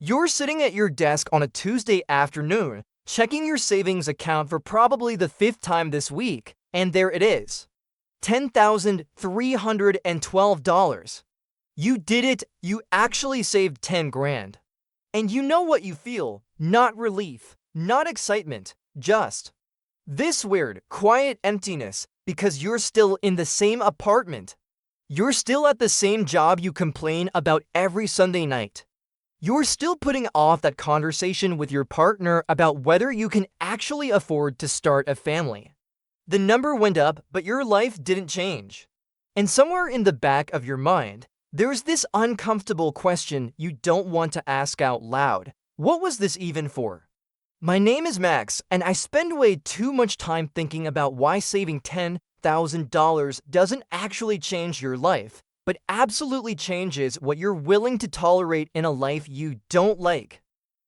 You're sitting at your desk on a Tuesday afternoon, checking your savings account for probably the fifth time this week, and there it is. $10,312. You did it, you actually saved 10 grand. And you know what you feel, not relief, not excitement, just this weird, quiet emptiness because you're still in the same apartment. You're still at the same job you complain about every Sunday night. You're still putting off that conversation with your partner about whether you can actually afford to start a family. The number went up, but your life didn't change. And somewhere in the back of your mind, there's this uncomfortable question you don't want to ask out loud. What was this even for? My name is Max, and I spend way too much time thinking about why saving $10,000 doesn't actually change your life, but absolutely changes what you're willing to tolerate in a life you don't like.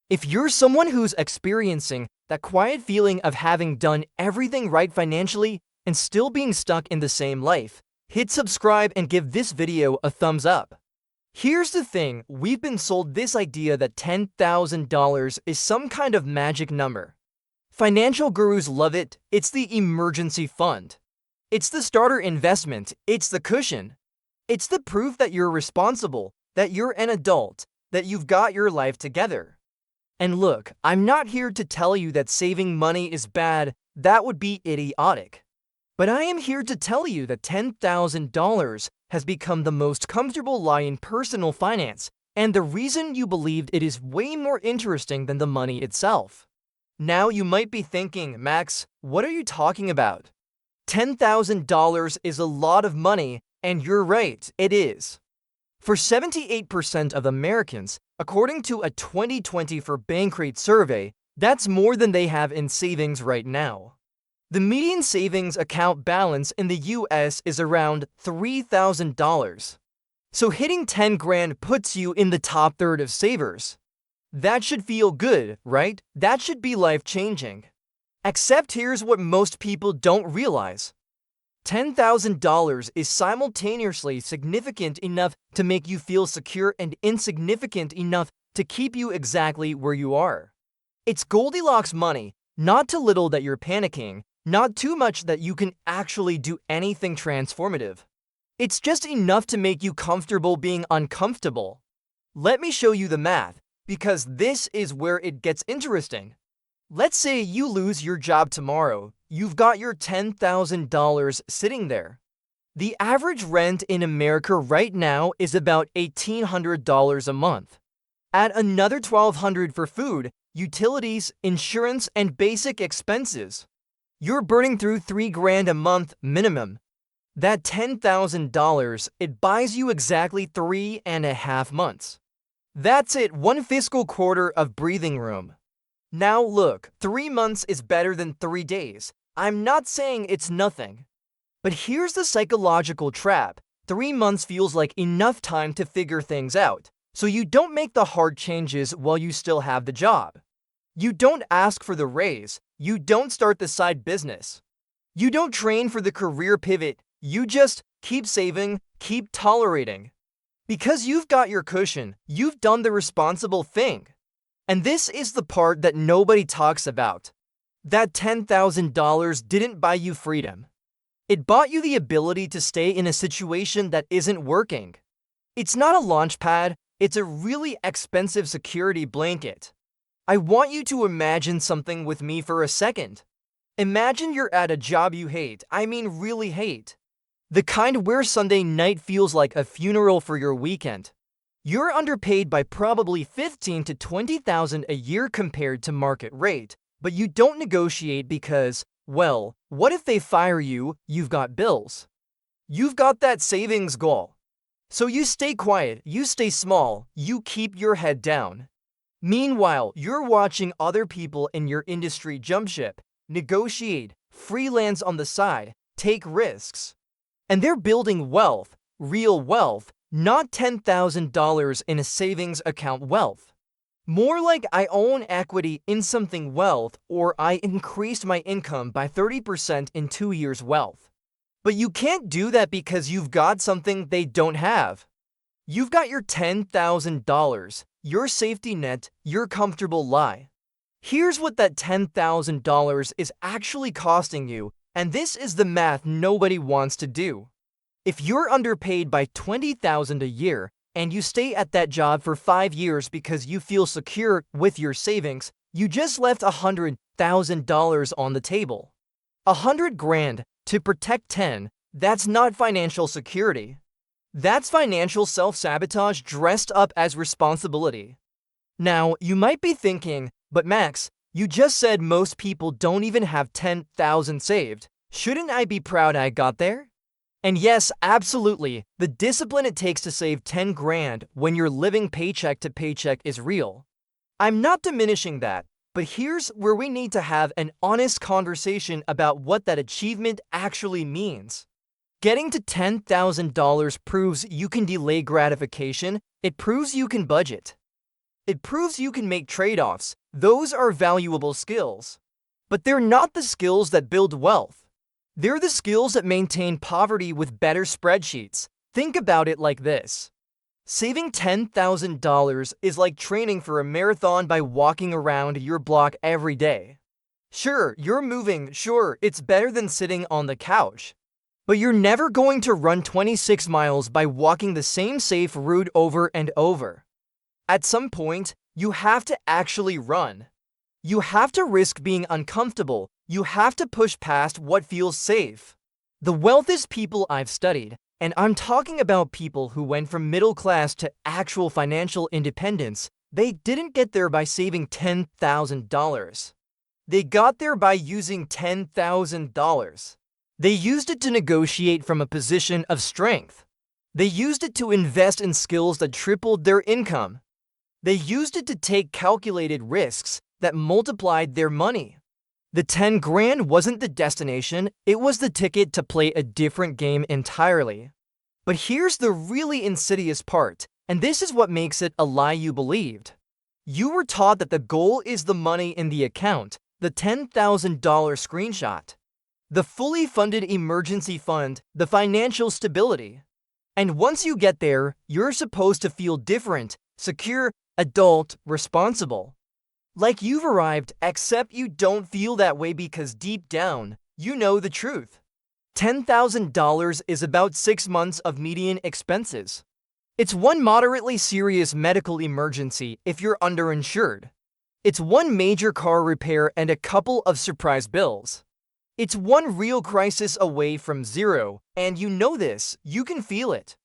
If you're someone who's experiencing that quiet feeling of having done everything right financially and still being stuck in the same life, hit subscribe and give this video a thumbs up. Here's the thing, we've been sold this idea that $10,000 is some kind of magic number. Financial gurus love it. It's the emergency fund. It's the starter investment. It's the cushion. It's the proof that you're responsible, that you're an adult, that you've got your life together. And look, I'm not here to tell you that saving money is bad. That would be idiotic. But I am here to tell you that $10,000 has become the most comfortable lie in personal finance, and the reason you believed it is way more interesting than the money itself. Now you might be thinking, Max, what are you talking about? $10,000 is a lot of money, and you're right, it is. For 78% of Americans, according to a 2024 Bankrate survey, that's more than they have in savings right now. The median savings account balance in the US is around $3,000. So hitting 10 grand puts you in the top third of savers. That should feel good, right? That should be life-changing. Except here's what most people don't realize. $10,000 is simultaneously significant enough to make you feel secure and insignificant enough to keep you exactly where you are. It's Goldilocks money, not too little that you're panicking, not too much that you can actually do anything transformative. It's just enough to make you comfortable being uncomfortable. Let me show you the math, because this is where it gets interesting. Let's say you lose your job tomorrow. You've got your $10,000 sitting there. The average rent in America right now is about $1,800 a month. Add another $1,200 for food, utilities, insurance, and basic expenses. You're burning through $3 grand a month minimum. That $10,000, it buys you exactly 3.5 months. That's it, one fiscal quarter of breathing room. Now look, 3 months is better than 3 days. I'm not saying it's nothing. But here's the psychological trap. 3 months feels like enough time to figure things out, so you don't make the hard changes while you still have the job. You don't ask for the raise. You don't start the side business. You don't train for the career pivot. You just keep saving, keep tolerating. Because you've got your cushion, you've done the responsible thing. And this is the part that nobody talks about. That $10,000 didn't buy you freedom. It bought you the ability to stay in a situation that isn't working. It's not a launch pad, it's a really expensive security blanket. I want you to imagine something with me for a second. Imagine you're at a job you hate, I mean really hate. The kind where Sunday night feels like a funeral for your weekend. You're underpaid by probably $15,000 to $20,000 a year compared to market rate, but you don't negotiate because, well, what if they fire you? You've got bills. You've got that savings goal. So you stay quiet, you stay small, you keep your head down. Meanwhile, you're watching other people in your industry jump ship, negotiate, freelance on the side, take risks. And they're building wealth, real wealth, not $10,000 in a savings account wealth. More like I own equity in something wealth, or I increased my income by 30% in 2 years wealth. But you can't do that because you've got something they don't have. You've got your $10,000. your safety net, your comfortable lie. Here's what that $10,000 is actually costing you, and this is the math nobody wants to do. If you're underpaid by $20,000 a year and you stay at that job for 5 years because you feel secure with your savings, you just left $100,000 on the table. 100 grand to protect 10, that's not financial security. That's financial self-sabotage dressed up as responsibility. Now, you might be thinking, but Max, you just said most people don't even have 10,000 saved. Shouldn't I be proud I got there? And yes, absolutely, the discipline it takes to save 10 grand when you're living paycheck to paycheck is real. I'm not diminishing that, but here's where we need to have an honest conversation about what that achievement actually means. Getting to $10,000 proves you can delay gratification, it proves you can budget. It proves you can make trade-offs. Those are valuable skills. But they're not the skills that build wealth. They're the skills that maintain poverty with better spreadsheets. Think about it like this. Saving $10,000 is like training for a marathon by walking around your block every day. Sure, you're moving, sure, it's better than sitting on the couch. But you're never going to run 26 miles by walking the same safe route over and over. At some point, you have to actually run. You have to risk being uncomfortable. You have to push past what feels safe. The wealthiest people I've studied, and I'm talking about people who went from middle class to actual financial independence, they didn't get there by saving $10,000. They got there by using $10,000. They used it to negotiate from a position of strength. They used it to invest in skills that tripled their income. They used it to take calculated risks that multiplied their money. The 10 grand wasn't the destination, it was the ticket to play a different game entirely. But here's the really insidious part, and this is what makes it a lie you believed. You were taught that the goal is the money in the account, the $10,000 screenshot, the fully funded emergency fund, the financial stability. And once you get there, you're supposed to feel different, secure, adult, responsible. Like you've arrived, except you don't feel that way because deep down, you know the truth. $10,000 is about 6 months of median expenses. It's one moderately serious medical emergency if you're underinsured. It's one major car repair and a couple of surprise bills. It's one real crisis away from zero, and you know this, you can feel it.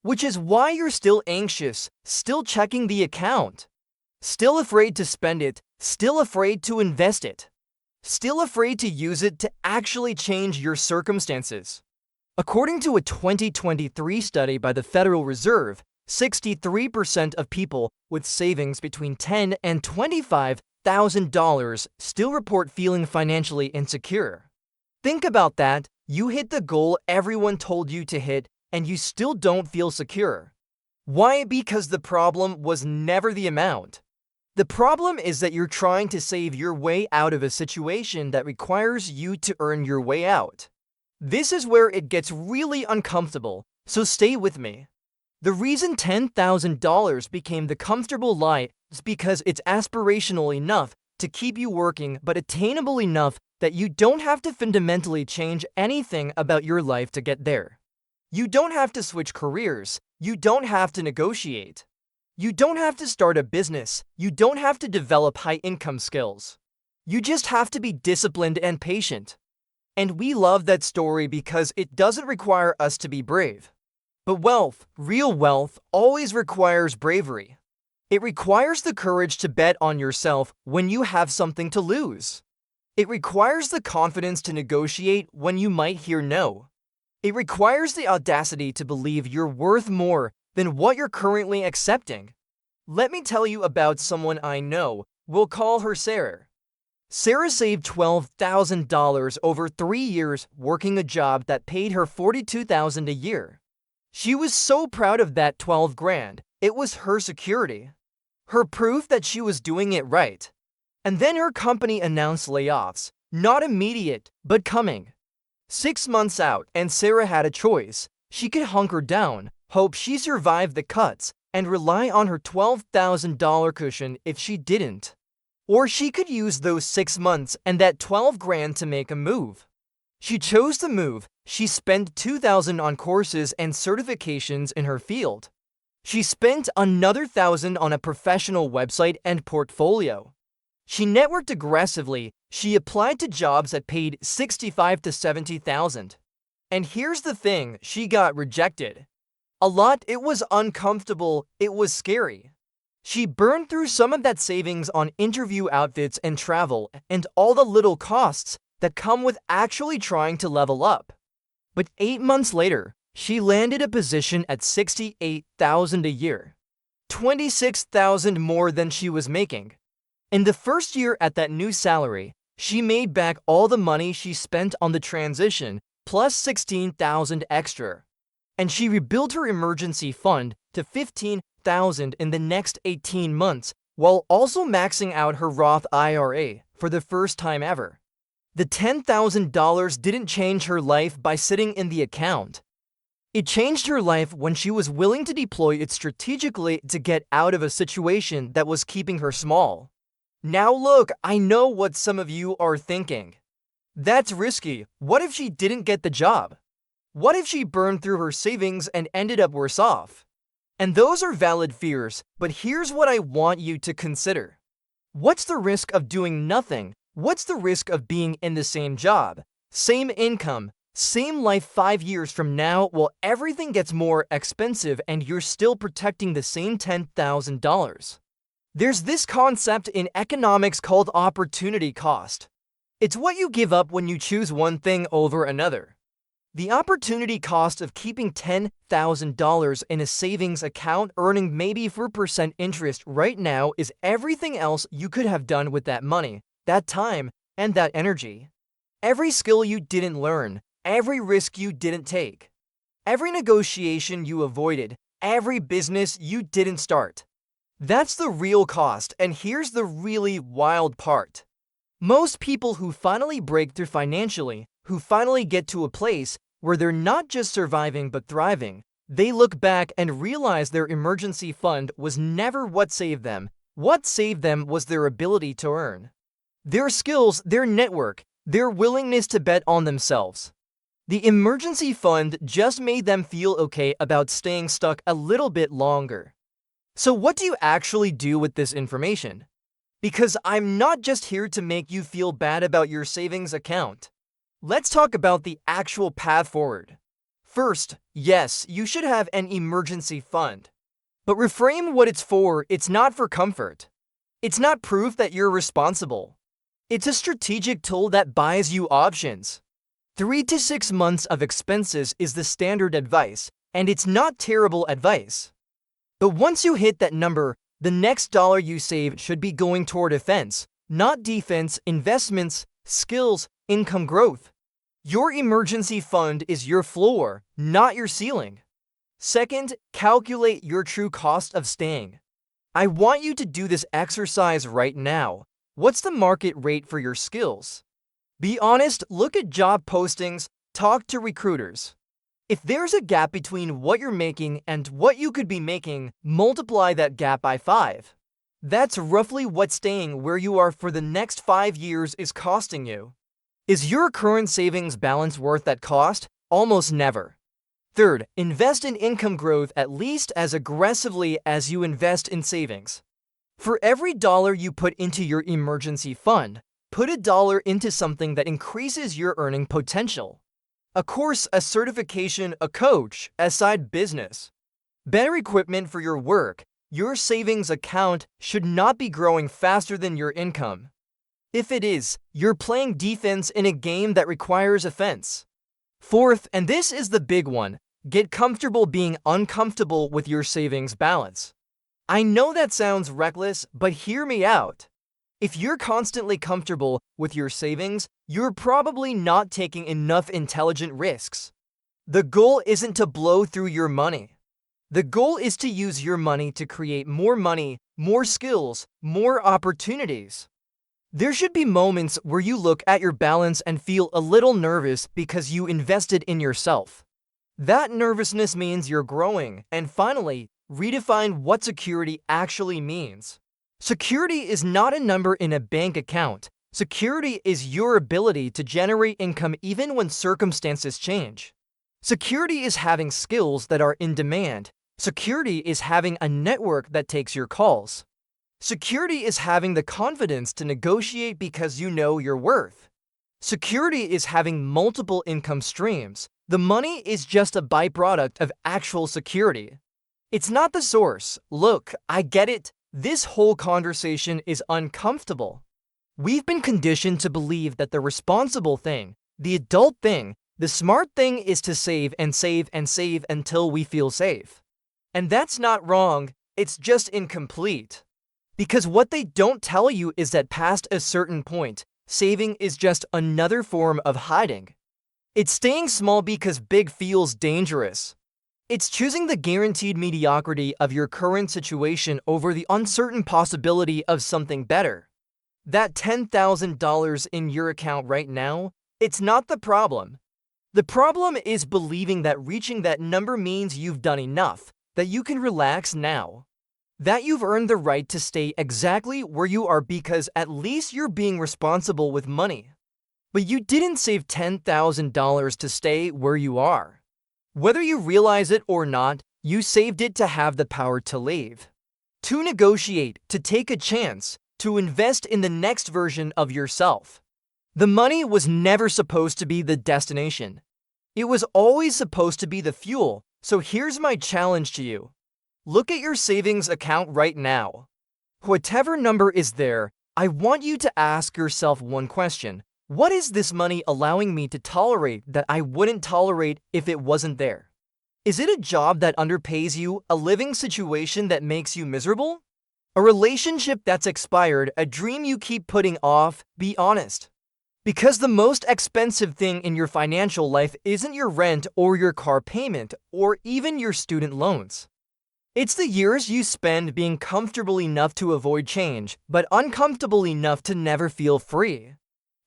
Which is why you're still anxious, still checking the account, still afraid to spend it, still afraid to invest it, still afraid to use it to actually change your circumstances. According to a 2023 study by the Federal Reserve, 63% of people with savings between $10,000 and $25,000 still report feeling financially insecure. Think about that. You hit the goal everyone told you to hit, and you still don't feel secure. Why? Because the problem was never the amount. The problem is that you're trying to save your way out of a situation that requires you to earn your way out. This is where it gets really uncomfortable, so stay with me. The reason $10,000 became the comfortable lie is because it's aspirational enough to keep you working, but attainable enough that you don't have to fundamentally change anything about your life to get there. You don't have to switch careers. You don't have to negotiate. You don't have to start a business. You don't have to develop high-income skills. You just have to be disciplined and patient. And we love that story because it doesn't require us to be brave. But wealth, real wealth, always requires bravery. It requires the courage to bet on yourself when you have something to lose. It requires the confidence to negotiate when you might hear no. It requires the audacity to believe you're worth more than what you're currently accepting. Let me tell you about someone I know. We'll call her Sarah. Sarah saved $12,000 over 3 years working a job that paid her $42,000 a year. She was so proud of that 12 grand. It was her security, her proof that she was doing it right. And then her company announced layoffs, not immediate, but coming. 6 months out, and Sarah had a choice. She could hunker down, hope she survived the cuts, and rely on her $12,000 cushion if she didn't. Or she could use those 6 months and that 12 grand to make a move. She chose to move. She spent $2,000 on courses and certifications in her field. She spent another $1,000 on a professional website and portfolio. She networked aggressively. She applied to jobs that paid $65,000 to $70,000. And here's the thing, she got rejected. A lot. It was uncomfortable. It was scary. She burned through some of that savings on interview outfits and travel and all the little costs that come with actually trying to level up. But 8 months later, she landed a position at $68,000 a year, $26,000 more than she was making. In the first year at that new salary, she made back all the money she spent on the transition plus $16,000 extra. And she rebuilt her emergency fund to $15,000 in the next 18 months while also maxing out her Roth IRA for the first time ever. The $10,000 didn't change her life by sitting in the account. It changed her life when she was willing to deploy it strategically to get out of a situation that was keeping her small. Now look, I know what some of you are thinking. That's risky. What if she didn't get the job? What if she burned through her savings and ended up worse off? And those are valid fears, but here's what I want you to consider. What's the risk of doing nothing? What's the risk of being in the same job, same income, same life 5 years from now while everything gets more expensive and you're still protecting the same $10,000? There's this concept in economics called opportunity cost. It's what you give up when you choose one thing over another. The opportunity cost of keeping $10,000 in a savings account earning maybe 4% interest right now is everything else you could have done with that money, that time, and that energy. Every skill you didn't learn, every risk you didn't take, every negotiation you avoided, every business you didn't start. That's the real cost, and here's the really wild part. Most people who finally break through financially, who finally get to a place where they're not just surviving but thriving, they look back and realize their emergency fund was never what saved them. What saved them was their ability to earn. Their skills, their network, their willingness to bet on themselves. The emergency fund just made them feel okay about staying stuck a little bit longer. So what do you actually do with this information? Because I'm not just here to make you feel bad about your savings account. Let's talk about the actual path forward. First, yes, you should have an emergency fund. But reframe what it's for. It's not for comfort. It's not proof that you're responsible. It's a strategic tool that buys you options. 3 to 6 months of expenses is the standard advice, and it's not terrible advice. But once you hit that number, the next dollar you save should be going toward offense, not defense, investments, skills, income growth. Your emergency fund is your floor, not your ceiling. Second, calculate your true cost of staying. I want you to do this exercise right now. What's the market rate for your skills? Be honest, look at job postings, talk to recruiters. If there's a gap between what you're making and what you could be making, multiply that gap by 5. That's roughly what staying where you are for the next 5 years is costing you. Is your current savings balance worth that cost? Almost never. Third, invest in income growth at least as aggressively as you invest in savings. For every dollar you put into your emergency fund, put a dollar into something that increases your earning potential. A course, a certification, a coach, a side business. Better equipment for your work. Your savings account should not be growing faster than your income. If it is, you're playing defense in a game that requires offense. Fourth, and this is the big one, get comfortable being uncomfortable with your savings balance. I know that sounds reckless, but hear me out. If you're constantly comfortable with your savings, you're probably not taking enough intelligent risks. The goal isn't to blow through your money. The goal is to use your money to create more money, more skills, more opportunities. There should be moments where you look at your balance and feel a little nervous because you invested in yourself. That nervousness means you're growing. And finally, redefine what security actually means. Security is not a number in a bank account. Security is your ability to generate income even when circumstances change. Security is having skills that are in demand. Security is having a network that takes your calls. Security is having the confidence to negotiate because you know your worth. Security is having multiple income streams. The money is just a byproduct of actual security. It's not the source. Look, I get it. This whole conversation is uncomfortable. We've been conditioned to believe that the responsible thing, the adult thing, the smart thing is to save and save and save until we feel safe. And that's not wrong, it's just incomplete. Because what they don't tell you is that past a certain point, saving is just another form of hiding. It's staying small because big feels dangerous. It's choosing the guaranteed mediocrity of your current situation over the uncertain possibility of something better. That $10,000 in your account right now, it's not the problem. The problem is believing that reaching that number means you've done enough, that you can relax now. That you've earned the right to stay exactly where you are because at least you're being responsible with money. But you didn't save $10,000 to stay where you are. Whether you realize it or not, you saved it to have the power to leave. To negotiate, to take a chance, to invest in the next version of yourself. The money was never supposed to be the destination. It was always supposed to be the fuel, so here's my challenge to you. Look at your savings account right now. Whatever number is there, I want you to ask yourself one question. What is this money allowing me to tolerate that I wouldn't tolerate if it wasn't there? Is it a job that underpays you, a living situation that makes you miserable? A relationship that's expired, a dream you keep putting off? Be honest. Because the most expensive thing in your financial life isn't your rent or your car payment or even your student loans. It's the years you spend being comfortable enough to avoid change, but uncomfortable enough to never feel free.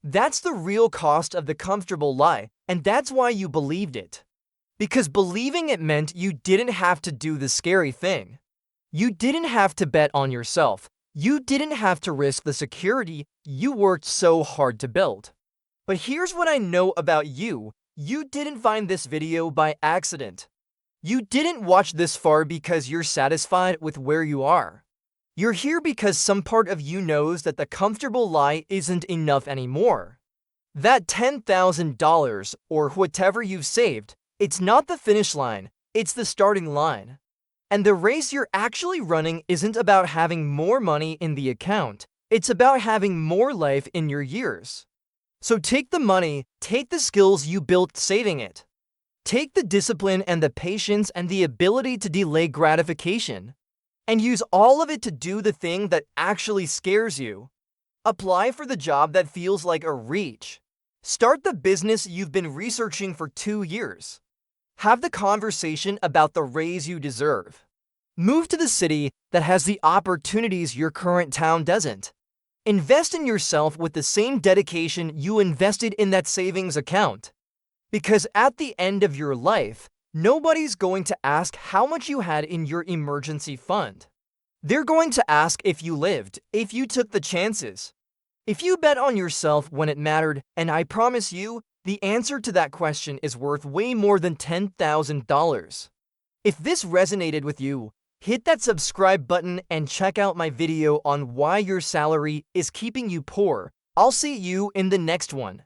That's the real cost of the comfortable lie, and that's why you believed it. Because believing it meant you didn't have to do the scary thing. You didn't have to bet on yourself. You didn't have to risk the security you worked so hard to build. But here's what I know about you. You didn't find this video by accident. You didn't watch this far because you're satisfied with where you are. You're here because some part of you knows that the comfortable lie isn't enough anymore. That $10,000 or whatever you've saved, it's not the finish line, it's the starting line. And the race you're actually running isn't about having more money in the account, it's about having more life in your years. So take the money, take the skills you built saving it. Take the discipline and the patience and the ability to delay gratification. And use all of it to do the thing that actually scares you. Apply for the job that feels like a reach. Start the business you've been researching for 2 years. Have the conversation about the raise you deserve. Move to the city that has the opportunities your current town doesn't. Invest in yourself with the same dedication you invested in that savings account. Because at the end of your life, nobody's going to ask how much you had in your emergency fund. They're going to ask if you lived, if you took the chances, if you bet on yourself when it mattered, and I promise you, the answer to that question is worth way more than $10,000. If this resonated with you, hit that subscribe button and check out my video on why your salary is keeping you poor. I'll see you in the next one.